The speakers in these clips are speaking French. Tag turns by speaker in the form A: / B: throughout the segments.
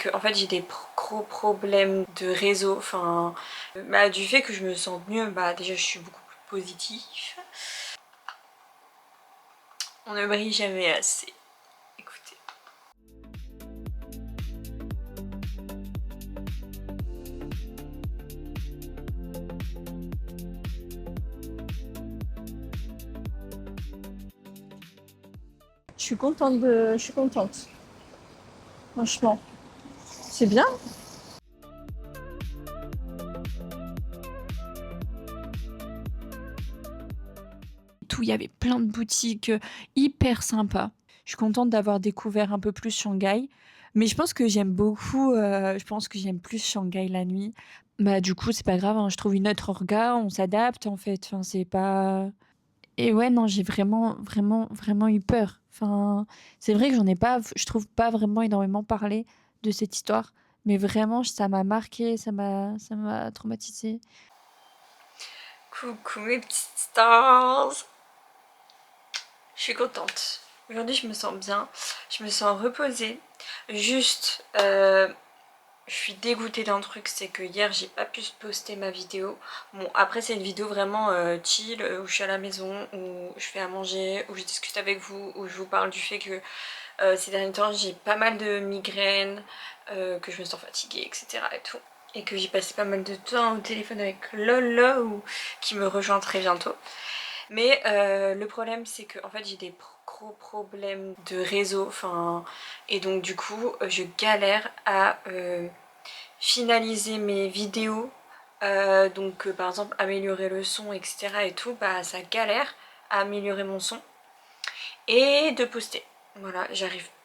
A: que en fait j'ai des gros problèmes de réseau, enfin du fait que je me sens mieux, déjà je suis beaucoup plus positive. On ne brille jamais assez. Écoutez.
B: Je suis contente. Franchement, c'est bien.
C: Tout, il y avait plein de boutiques hyper sympas. Je suis contente d'avoir découvert un peu plus Shanghai, mais je pense que j'aime beaucoup, je pense que j'aime plus Shanghai la nuit. Du coup, c'est pas grave, hein, je trouve une autre orga, on s'adapte en fait. Enfin, c'est pas. Et ouais, non, j'ai vraiment, vraiment, vraiment eu peur. Enfin, c'est vrai que j'en ai pas, je trouve pas vraiment énormément parlé de cette histoire, mais vraiment, ça m'a marqué, ça m'a traumatisée.
A: Coucou mes petites stars. Je suis contente. Aujourd'hui je me sens bien, je me sens reposée. Juste, je suis dégoûtée d'un truc, c'est que hier j'ai pas pu poster ma vidéo. Bon après c'est une vidéo vraiment chill, où je suis à la maison, où je fais à manger, où je discute avec vous, où je vous parle du fait que ces derniers temps j'ai pas mal de migraines, que je me sens fatiguée, etc. et tout. Et que j'ai passé pas mal de temps au téléphone avec Lolo, qui me rejoint très bientôt. Mais le problème c'est que en fait j'ai des gros problèmes de réseau, et donc du coup je galère à finaliser mes vidéos, donc par exemple améliorer le son, etc. et tout, ça galère à améliorer mon son et de poster. Voilà,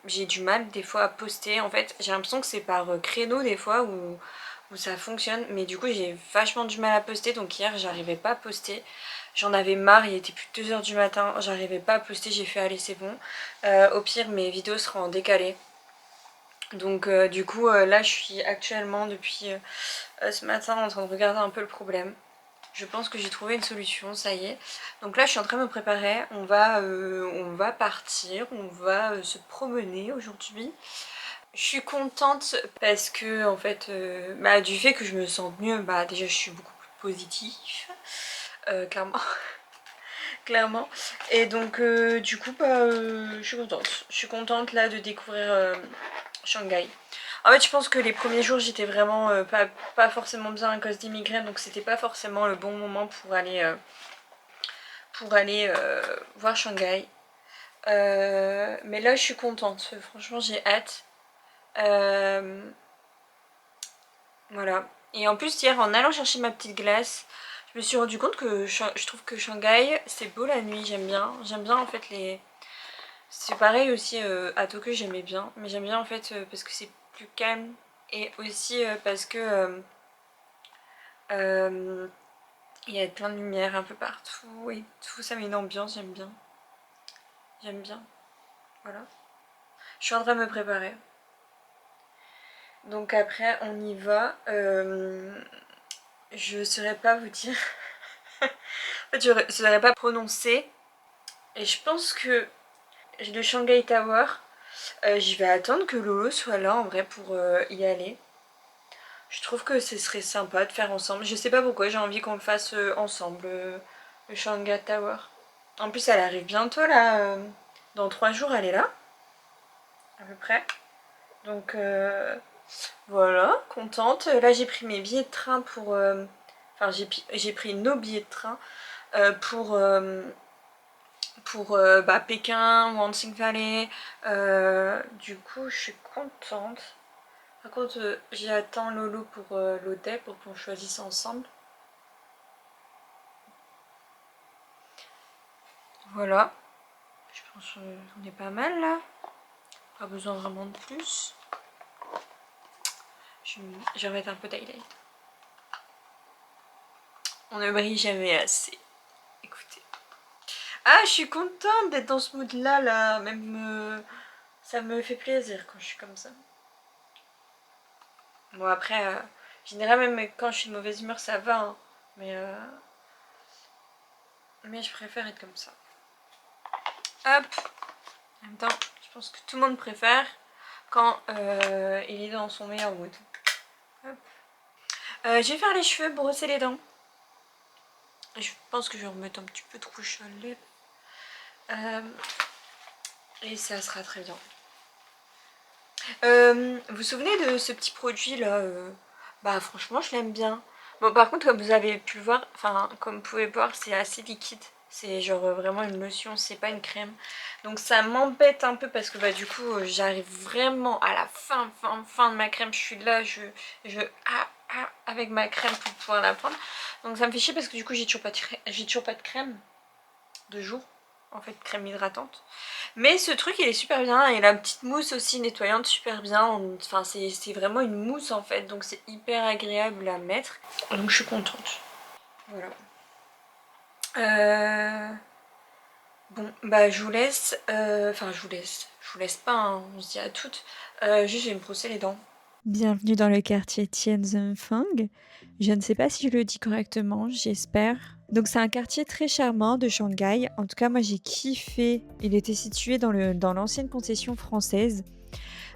A: j'ai du mal des fois à poster. En fait j'ai l'impression que c'est par créneau des fois où ça fonctionne, mais du coup j'ai vachement du mal à poster. Donc hier j'arrivais pas à poster, j'en avais marre, il était plus de 2 h du matin, j'arrivais pas à poster, j'ai fait allez c'est bon, au pire mes vidéos seront en décalé. Donc du coup là je suis actuellement depuis ce matin en train de regarder un peu le problème. Je pense que j'ai trouvé une solution, ça y est. Donc là je suis en train de me préparer, on va partir, on va se promener aujourd'hui. Je suis contente parce que en fait, du fait que je me sens mieux, déjà je suis beaucoup plus positive, clairement. Clairement. Et donc du coup je suis contente. Je suis contente là de découvrir Shanghai. En fait je pense que les premiers jours j'étais vraiment pas forcément bien à cause des migraines, donc c'était pas forcément le bon moment pour aller voir Shanghai. Mais là je suis contente, franchement j'ai hâte. Voilà. Et en plus hier en allant chercher ma petite glace, je me suis rendu compte que je trouve que Shanghai c'est beau la nuit, j'aime bien. J'aime bien en fait les... C'est pareil aussi à Tokyo j'aimais bien, mais j'aime bien en fait parce que c'est plus calme, et aussi parce que il y a plein de lumière un peu partout et tout, ça met une ambiance, j'aime bien. J'aime bien, voilà. Je suis en train de me préparer. Donc après on y va. Je saurais pas vous dire. En fait je saurais pas prononcer. Et je pense que le Shanghai Tower, je vais attendre que Lolo soit là en vrai pour y aller. Je trouve que ce serait sympa de faire ensemble. Je sais pas pourquoi, j'ai envie qu'on le fasse ensemble, le Shanghai Tower. En plus, elle arrive bientôt là. Dans 3 jours, elle est là, à peu près. Donc voilà, contente. Là, j'ai pris mes billets de train pour. Enfin, j'ai pris nos billets de train pour Pékin, Wanxing Valley. Du coup, je suis contente. Par contre, j'attends Lolo pour l'hôtel pour qu'on choisisse ensemble. Voilà. Je pense qu'on est pas mal là. Pas besoin vraiment de plus. Je vais remettre un peu d'highlight. On ne brille jamais assez. Écoutez. Ah, je suis contente d'être dans ce mood là. Même ça me fait plaisir quand je suis comme ça. Bon après, en général même quand je suis de mauvaise humeur ça va. Hein. Mais je préfère être comme ça. Hop. En même temps, je pense que tout le monde préfère. quand il est dans son meilleur mood. Hop. Je vais faire les cheveux, brosser les dents. Je pense que je vais remettre un petit peu de rouge à lèvres. Et ça sera très bien. Vous vous souvenez de ce petit produit là bah franchement je l'aime bien. Bon par contre comme vous avez pu le voir, enfin comme vous pouvez voir c'est assez liquide. C'est genre vraiment une lotion, c'est pas une crème. Donc ça m'embête un peu parce que bah du coup j'arrive vraiment à la fin de ma crème. Je suis là, avec ma crème pour pouvoir la prendre. Donc ça me fait chier parce que du coup j'ai toujours pas de crème de jour. En fait crème hydratante. Mais ce truc il est super bien et la petite mousse aussi nettoyante super bien. Enfin c'est vraiment une mousse en fait. Donc c'est hyper agréable à mettre. Donc je suis contente. Voilà. Bon bah je vous laisse. Enfin je vous laisse pas hein, on se dit à toutes. Juste je vais me brosser les dents.
C: Bienvenue dans le quartier Tianzhongfeng. Je ne sais pas si je le dis correctement, j'espère. Donc c'est un quartier très charmant de Shanghai. En tout cas, moi j'ai kiffé. Il était situé dans l'ancienne concession française.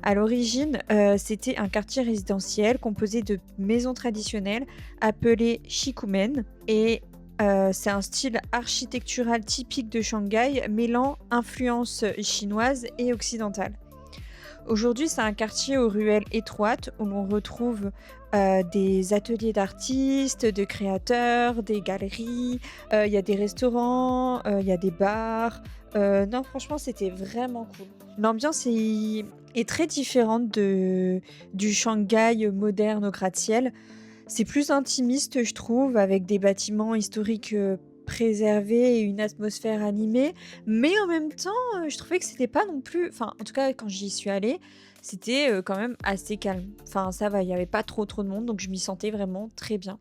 C: À l'origine, c'était un quartier résidentiel composé de maisons traditionnelles appelées shikumen. Et c'est un style architectural typique de Shanghai, mêlant influences chinoises et occidentales. Aujourd'hui, c'est un quartier aux ruelles étroites où l'on retrouve des ateliers d'artistes, de créateurs, des galeries, il y a des restaurants, il y a des bars. Non, franchement, c'était vraiment cool. L'ambiance est très différente du Shanghai moderne au gratte-ciel. C'est plus intimiste, je trouve, avec des bâtiments historiques préservés et une atmosphère animée. Mais en même temps, je trouvais que c'était pas non plus. Enfin, en tout cas, quand j'y suis allée, c'était quand même assez calme. Enfin, ça va, il n'y avait pas trop de monde, donc je m'y sentais vraiment très bien.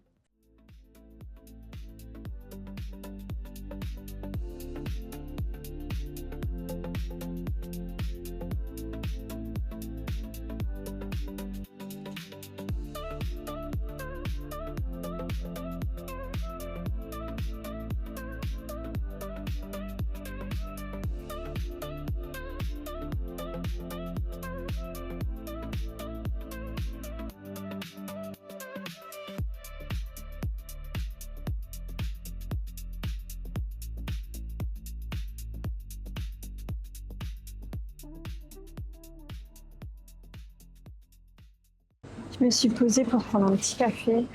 B: Je me suis posée pour prendre un petit café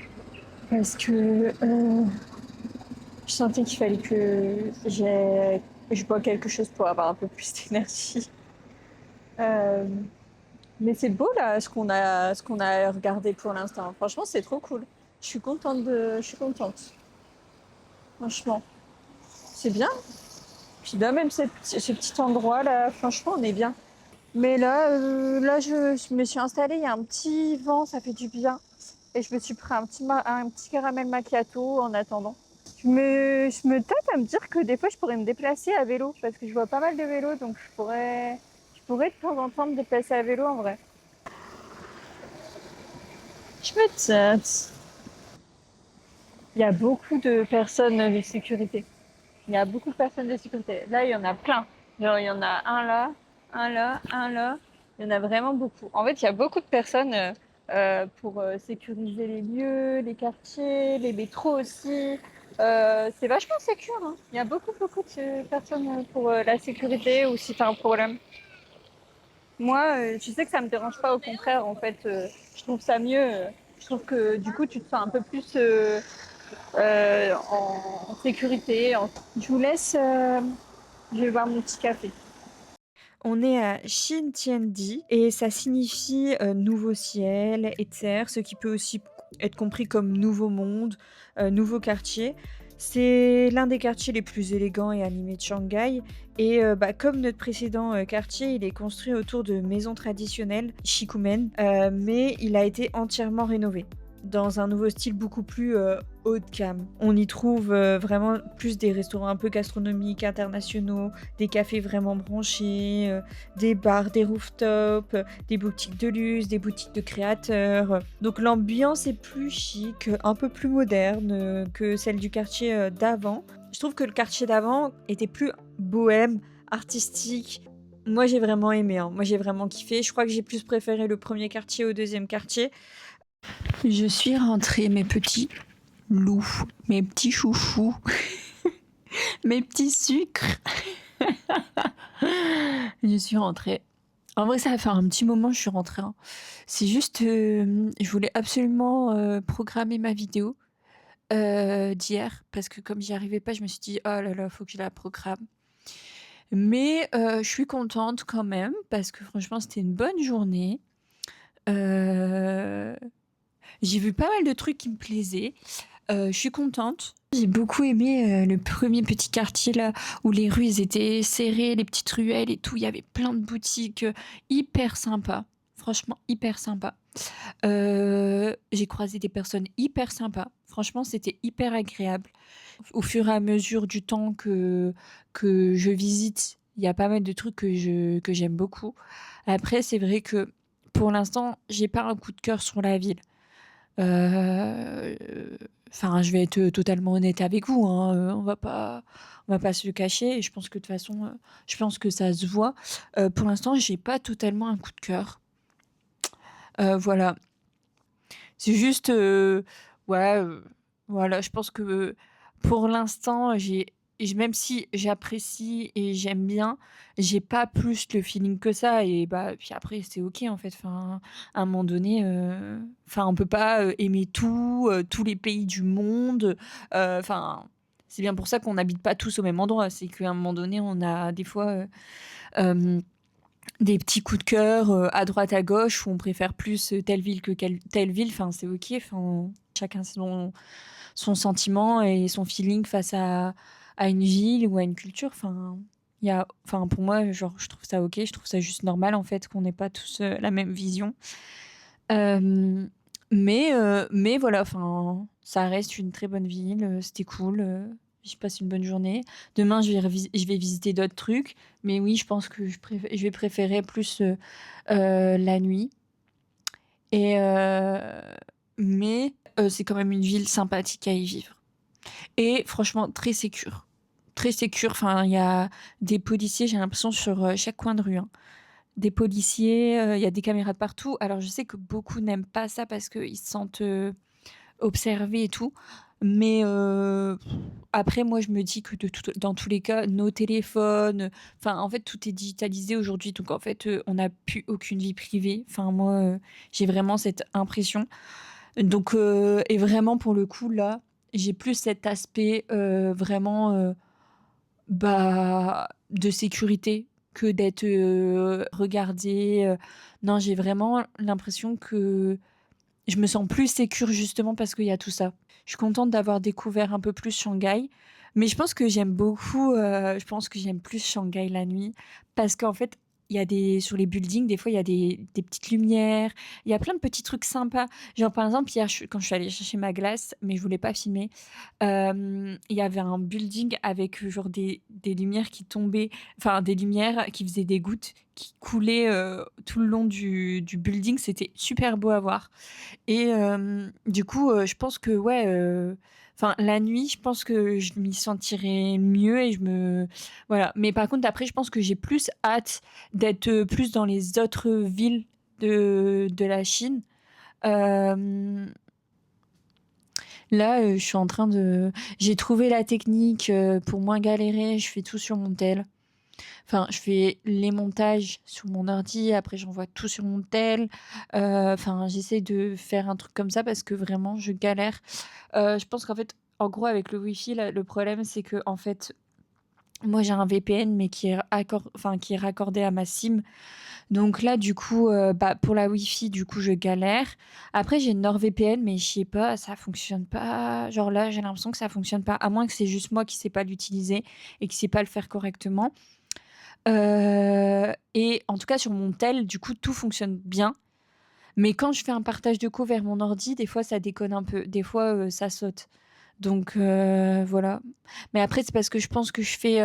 B: parce que je sentais qu'il fallait que je bois quelque chose pour avoir un peu plus d'énergie. Euh, mais c'est beau là ce qu'on a regardé pour l'instant. Franchement, c'est trop cool. Je suis contente. Franchement, c'est bien. Puis là, même ce petit endroit là, franchement, on est bien. Mais là, je me suis installée. Il y a un petit vent, ça fait du bien. Et je me suis pris un petit caramel macchiato en attendant. Je me tâte à me dire que des fois, je pourrais me déplacer à vélo parce que je vois pas mal de vélos, donc je pourrais de temps en temps me déplacer à vélo en vrai. Je me tâte. Il y a beaucoup de personnes de sécurité. Il y a beaucoup de personnes de sécurité. Là, il y en a plein. Genre, il y en a un là, un là, un là. Il y en a vraiment beaucoup. En fait, il y a beaucoup de personnes pour sécuriser les lieux, les quartiers, les métros aussi. C'est vachement sécure, hein. Il y a beaucoup de personnes pour la sécurité ou si tu as un problème. Moi, tu sais que ça me dérange pas, au contraire, en fait, je trouve ça mieux. Je trouve que du coup, tu te sens un peu plus en sécurité. Je vous laisse, je vais boire mon petit café.
C: On est à Xintiandi et ça signifie nouveau ciel et terre, ce qui peut aussi être compris comme nouveau monde, nouveau quartier. C'est l'un des quartiers les plus élégants et animés de Shanghai. Et bah, comme notre précédent quartier, il est construit autour de maisons traditionnelles, shikumen, mais il a été entièrement rénové dans un nouveau style beaucoup plus haut de gamme. On y trouve vraiment plus des restaurants un peu gastronomiques, internationaux, des cafés vraiment branchés, des bars, des rooftops, des boutiques de luxe, des boutiques de créateurs. Donc l'ambiance est plus chic, un peu plus moderne que celle du quartier d'avant. Je trouve que le quartier d'avant était plus bohème, artistique, moi j'ai vraiment aimé, hein. Moi j'ai vraiment kiffé. Je crois que j'ai plus préféré le premier quartier au deuxième quartier. Je suis rentrée, mes petits loups, mes petits chouchous, mes petits sucres. Je suis rentrée. En vrai, ça va faire un petit moment que je suis rentrée, hein. C'est juste, je voulais absolument programmer ma vidéo d'hier parce que comme j'y arrivais pas, je me suis dit: «Oh là là, faut que je la programme». Mais je suis contente quand même parce que franchement, c'était une bonne journée. Heu, j'ai vu pas mal de trucs qui me plaisaient. Je suis contente. J'ai beaucoup aimé, le premier petit quartier là, où les rues elles étaient serrées, les petites ruelles et tout. Il y avait plein de boutiques, hyper sympas. Franchement hyper sympa. J'ai croisé des personnes hyper sympas. Franchement, c'était hyper agréable. Au fur et à mesure du temps que je visite, il y a pas mal de trucs que j'aime beaucoup. Après, c'est vrai que pour l'instant, j'ai pas un coup de cœur sur la ville. Heu, enfin, je vais être totalement honnête avec vous, hein, on va pas se le cacher et je pense que de toute façon, je pense que ça se voit. Pour l'instant, j'ai pas totalement un coup de cœur. Voilà. C'est juste, ouais, voilà, je pense que pour l'instant, même si j'apprécie et j'aime bien, j'ai pas plus le feeling que ça et bah, puis après c'est OK en fait. Enfin, à un moment donné, enfin on peut pas, aimer tout, tous les pays du monde, enfin, c'est bien pour ça qu'on n'habite pas tous au même endroit. C'est qu'à un moment donné, on a des fois, hem des petits coups de cœur, à droite, à gauche, où on préfère plus, telle ville que telle ville, enfin, c'est OK, enfin, chacun son sentiment et son feeling face à une ville ou à une culture, enfin, enfin, pour moi, genre, je trouve ça OK, je trouve ça juste normal, en fait, qu'on n'ait pas tous, la même vision. Hem, mais voilà, enfin, ça reste une très bonne ville, c'était cool, j'ai passé une bonne journée. Demain, je vais visiter d'autres trucs, mais oui, je pense que je vais préférer plus, la nuit et mais c'est quand même une ville sympathique à y vivre et franchement très sécure. Très sécure, enfin, il y a des policiers, j'ai l'impression sur, chaque coin de rue, hein. Des policiers, il y a des caméras de partout. Alors je sais que beaucoup n'aiment pas ça parce qu'ils se sentent, observés et tout. Mais après moi je me dis que dans tous les cas, nos téléphones, enfin en fait tout est digitalisé aujourd'hui donc en fait, on n'a plus aucune vie privée. Enfin moi, j'ai vraiment cette impression. Donc et vraiment pour le coup là, j'ai plus cet aspect, vraiment, bah, de sécurité que d'être, regardée, non, j'ai vraiment l'impression que je me sens plus sécure justement parce qu'il y a tout ça. Je suis contente d'avoir découvert un peu plus Shanghai, mais je pense que j'aime plus Shanghai la nuit parce qu'en fait, il y a sur les buildings, des fois, il y a des petites lumières, il y a plein de petits trucs sympas. Genre, par exemple, hier, quand je suis allée chercher ma glace, mais je voulais pas filmer, il y avait un building avec genre des lumières qui tombaient, enfin des lumières qui faisaient des gouttes qui coulaient tout le long du building. C'était super beau à voir. Et du coup, je pense que ouais, enfin la nuit, je pense que je m'y sentirais mieux et voilà. Mais par contre après, je pense que j'ai plus hâte d'être, plus dans les autres villes de la Chine. Hem, là, je suis en train de j'ai trouvé la technique, pour moins galérer, je fais tout sur mon tel. Enfin, je fais les montages sur mon ordi, après j'envoie tout sur mon tel. Enfin, j'essaie de faire un truc comme ça parce que vraiment je galère. Je pense qu'en fait, en gros avec le Wi-Fi là, le problème c'est que en fait, moi j'ai un VPN mais qui est raccordé à ma SIM. Donc là du coup, bah, pour la Wi-Fi du coup je galère. Après j'ai NordVPN mais je sais pas, ça fonctionne pas. Genre là, j'ai l'impression que ça fonctionne pas, à moins que c'est juste moi qui sais pas l'utiliser et qui sais pas le faire correctement. Et en tout cas sur mon tel, du coup, tout fonctionne bien. Mais quand je fais un partage de co vers mon ordi, des fois ça déconne un peu, des fois, ça saute. Donc voilà. Mais après c'est parce que je pense que je fais,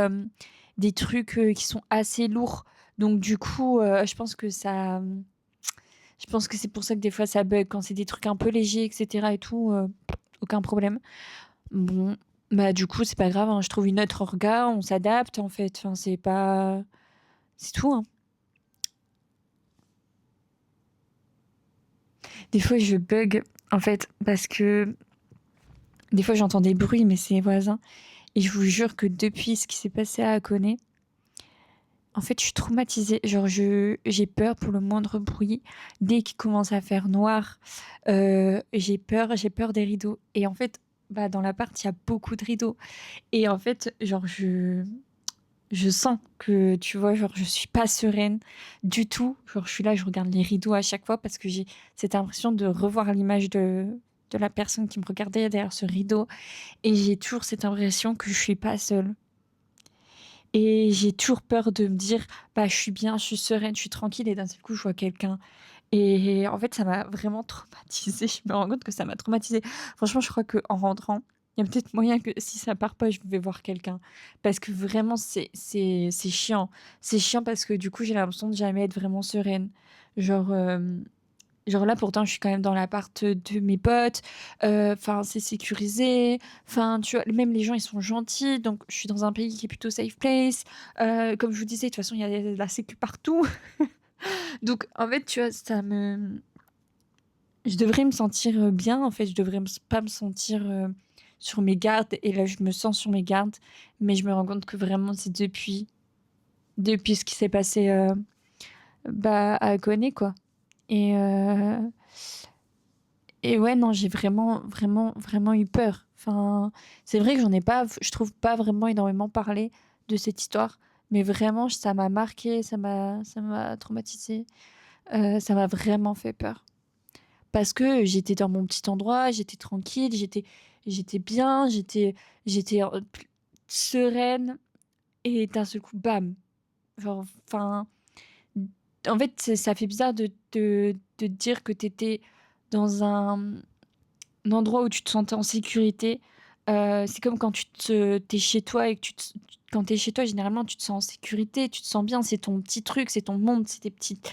C: des trucs, qui sont assez lourds. Donc du coup, je pense que c'est pour ça que des fois ça bug. Quand c'est des trucs un peu légers et cetera et tout, aucun problème. Bon, bah, du coup, c'est pas grave, hein, je trouve une autre orga, on s'adapte en fait. Enfin, c'est tout, hein. Des fois, je bug, en fait, parce que des fois, j'entends des bruits, mais c'est les voisins. Et je vous jure que depuis ce qui s'est passé à Akone, en fait, je suis traumatisée. Genre, j'ai peur pour le moindre bruit. Dès qu'il commence à faire noir, j'ai peur des rideaux. Et en fait, bah, dans l'appart, il y a beaucoup de rideaux. Et en fait, genre, je sens que, tu vois, genre, je suis pas sereine du tout. Genre, je suis là, je regarde les rideaux à chaque fois parce que j'ai cette impression de revoir l'image de la personne qui me regardait derrière ce rideau. Et j'ai toujours cette impression que je suis pas seule. Et j'ai toujours peur de me dire, bah, je suis bien, je suis sereine, je suis tranquille, et d'un seul coup, je vois quelqu'un. Et en fait, ça m'a vraiment traumatisée. Je me rends compte que ça m'a traumatisée. Franchement, je crois qu'en rentrant, il y a peut-être moyen que si ça part pas, je vais voir quelqu'un. Parce que vraiment, c'est chiant. C'est chiant parce que du coup, j'ai l'impression de jamais être vraiment sereine. Genre, genre là, pourtant, je suis quand même dans l'appart de mes potes. Enfin, c'est sécurisé. Enfin, tu vois, même les gens, ils sont gentils. Donc, je suis dans un pays qui est plutôt safe place. Comme je vous disais, de toute façon, il y a de la sécu partout. Donc, en fait, tu vois, je devrais me sentir bien. En fait, je devrais pas me sentir sur mes gardes. Et là, je me sens sur mes gardes. Mais je me rends compte que vraiment, c'est depuis ce qui s'est passé bah, à Koné, quoi. Et, euh, Et ouais, non, j'ai vraiment, vraiment, vraiment eu peur. Enfin, c'est vrai que j'en ai pas, je trouve pas vraiment énormément parlé de cette histoire, mais vraiment, ça m'a marqué, ça m'a traumatisé, ça m'a vraiment fait peur. Parce que j'étais dans mon petit endroit, j'étais tranquille, j'étais bien, j'étais sereine, et d'un seul coup, bam. Genre, enfin, en fait, ça fait bizarre de dire que t'étais dans un endroit où tu te sentais en sécurité. C'est comme quand t'es chez toi et que quand t'es chez toi, généralement, tu te sens en sécurité, tu te sens bien, c'est ton petit truc, c'est ton monde, c'est tes petites.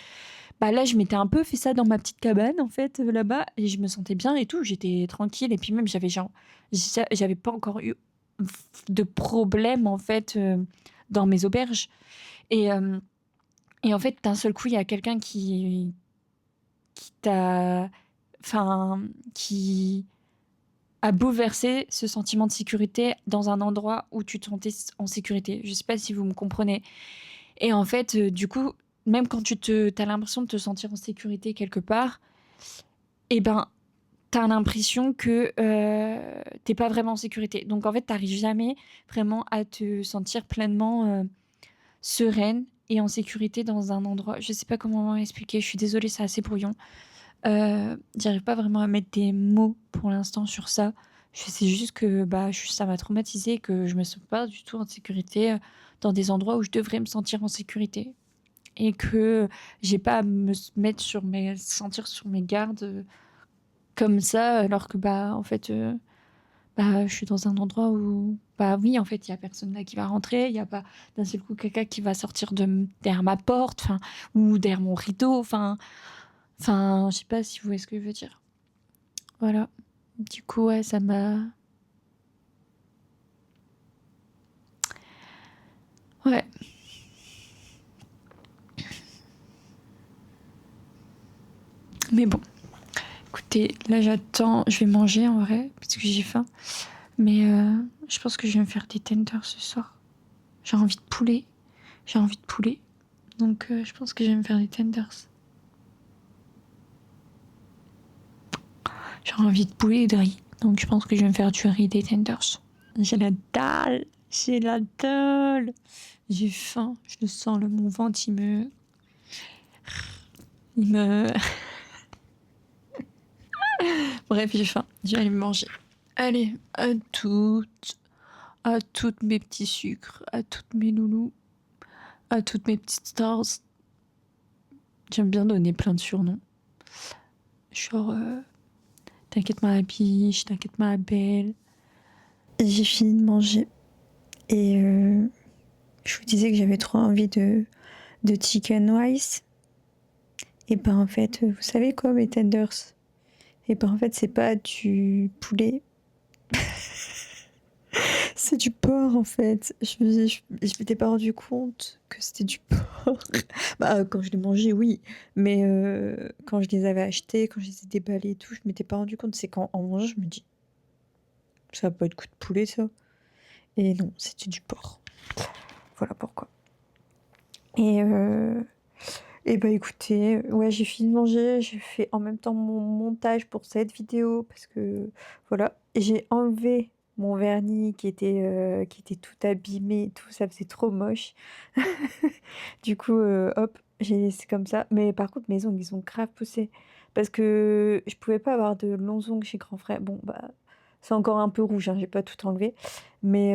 C: Bah là, je m'étais un peu fait ça dans ma petite cabane, en fait, là-bas, et je me sentais bien et tout, j'étais tranquille, et puis même, j'avais pas encore eu de problème, en fait, dans mes auberges. Et, euh, et en fait, d'un seul coup, il y a quelqu'un qui t'a. Enfin, qui a bouleversé ce sentiment de sécurité dans un endroit où tu te sentais en sécurité. Je sais pas si vous me comprenez. Et en fait, du coup, même quand t'as l'impression de te sentir en sécurité quelque part, eh ben, t'as l'impression que t'es pas vraiment en sécurité. Donc en fait, t'arrives jamais vraiment à te sentir pleinement sereine et en sécurité dans un endroit. Je sais pas comment expliquer. Je suis désolée, c'est assez brouillon. J'arrive pas vraiment à mettre des mots pour l'instant sur ça. Je sais juste que bah, ça m'a traumatisée et que je me sens pas du tout en sécurité dans des endroits où je devrais me sentir en sécurité. Et que j'ai pas à mettre sentir sur mes gardes comme ça, alors que bah en fait bah, je suis dans un endroit où bah oui en fait il y a personne là qui va rentrer, il y a pas d'un seul coup quelqu'un qui va sortir derrière ma porte, enfin, ou derrière mon rideau, enfin, je sais pas si vous voyez ce que je veux dire. Voilà. Du coup, ouais, ça m'a. Ouais. Mais bon, écoutez, là j'attends. Je vais manger en vrai, parce que j'ai faim. Mais je pense que je vais me faire des tenders ce soir. J'ai envie de poulet. J'ai envie de poulet. Donc je pense que je vais me faire des tenders. J'ai envie de poulet et de riz. Donc je pense que je vais me faire du riz et des tenders. J'ai la dalle. J'ai la dalle. J'ai faim. Je le sens, mon ventre, Il me. Bref, j'ai faim. Je vais aller me manger. Allez, à toutes mes petits sucres, à toutes mes loulous, à toutes mes petites stars. J'aime bien donner plein de surnoms. Genre, t'inquiète ma biche, t'inquiète ma belle. J'ai fini de manger et je vous disais que j'avais trop envie de chicken rice. Et ben en fait, vous savez quoi, mes tenders? Et ben en fait, c'est pas du poulet.
B: C'est du porc en fait. Je m'étais pas rendu compte que c'était du porc. Bah, quand je l'ai mangé, oui. Mais quand je les avais achetés, quand je les ai déballés et tout, je m'étais pas rendu compte. C'est quand en mangeant, je me dis, ça va pas être coup de poulet ça. Et non, c'était du porc. Voilà pourquoi. Et, et bah écoutez, ouais, j'ai fini de manger. J'ai fait en même temps mon montage pour cette vidéo parce que voilà. J'ai enlevé mon vernis qui était tout abîmé et tout, ça faisait trop moche. Du coup, hop, j'ai laissé comme ça. Mais par contre, mes ongles, ils ont grave poussé. Parce que je pouvais pas avoir de longs ongles chez Grand Frère. Bon, bah, c'est encore un peu rouge, hein, j'ai pas tout enlevé. Mais,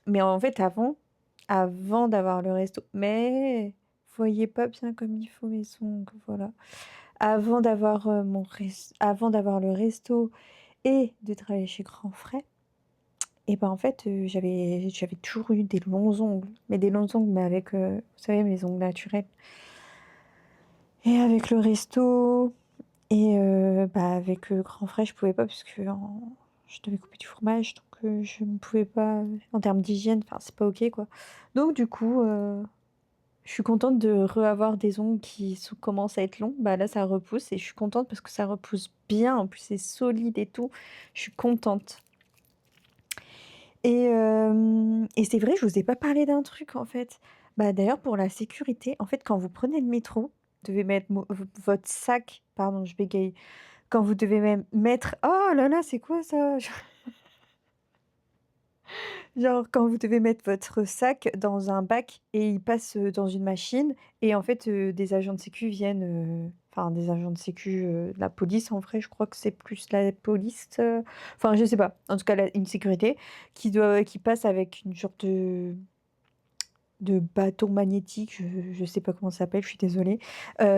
B: mais en fait, avant d'avoir le resto, mais vous voyez pas bien comme il faut mes ongles, voilà. Avant d'avoir le resto et de travailler chez Grand Frère, et ben en fait, j'avais toujours eu des longs ongles, mais des longs ongles, mais avec, vous savez, mes ongles naturels. Et avec le resto et bah, avec Grand Frère, je pouvais pas parce que je devais couper du fromage, donc je ne pouvais pas, en termes d'hygiène, enfin, c'est pas OK, quoi. Donc du coup, je suis contente de re-avoir des ongles qui commencent à être longs. Bah là, ça repousse et je suis contente parce que ça repousse bien. En plus, c'est solide et tout. Je suis contente. Et c'est vrai, je vous ai pas parlé d'un truc en fait. Bah d'ailleurs, pour la sécurité, en fait, quand vous prenez le métro, vous devez mettre votre sac. Pardon, je bégaye. Quand vous devez même mettre. Oh là là, c'est quoi ça? Genre, quand vous devez mettre votre sac dans un bac et il passe, dans une machine et en fait, des agents de sécu viennent, enfin des agents de sécu, de la police en vrai, je crois que c'est plus la police, enfin je sais pas. En tout cas la une sécurité qui passe avec une sorte de bâton magnétique, je sais pas comment ça s'appelle, je suis désolée,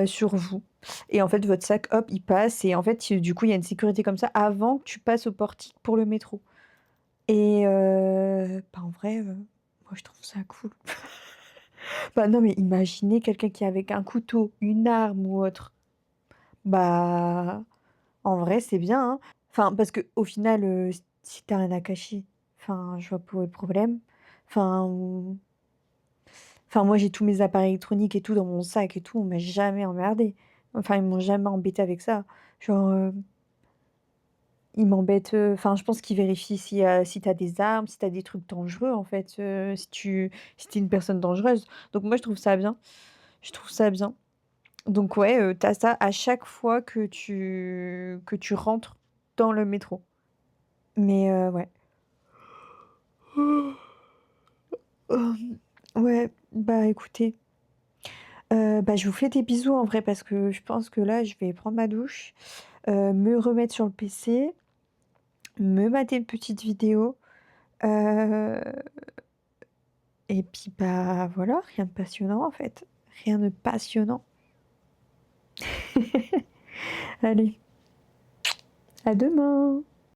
B: sur vous et en fait votre sac, hop, il passe et en fait, du coup, il y a une sécurité comme ça avant que tu passes au portique pour le métro. Et bah, en vrai, moi je trouve ça cool. Bah, non, mais imaginez quelqu'un qui est avec un couteau, une arme ou autre. Bah, en vrai, c'est bien, hein. Enfin, parce qu'au final, si tu rien à cacher, enfin, je vois pas où est le problème. Enfin, moi j'ai tous mes appareils électroniques et tout dans mon sac et tout, on m'a jamais emmerdée. Enfin, ils m'ont jamais embêtée avec ça. Genre, ils m'embêtent, enfin, je pense qu'ils vérifient si tu as des armes, si tu as des trucs dangereux, en fait, si tu es une personne dangereuse. Donc moi, je trouve ça bien. Je trouve ça bien. Donc ouais, tu as ça à chaque fois que tu rentres dans le métro. Mais ouais. Ouais, bah, écoutez, bah, je vous fais des bisous, en vrai, parce que je pense que là, je vais prendre ma douche, me remettre sur le PC, me mater une petite vidéo, heu et puis, bah, voilà, rien de passionnant en fait. Rien de passionnant. Allez, à demain!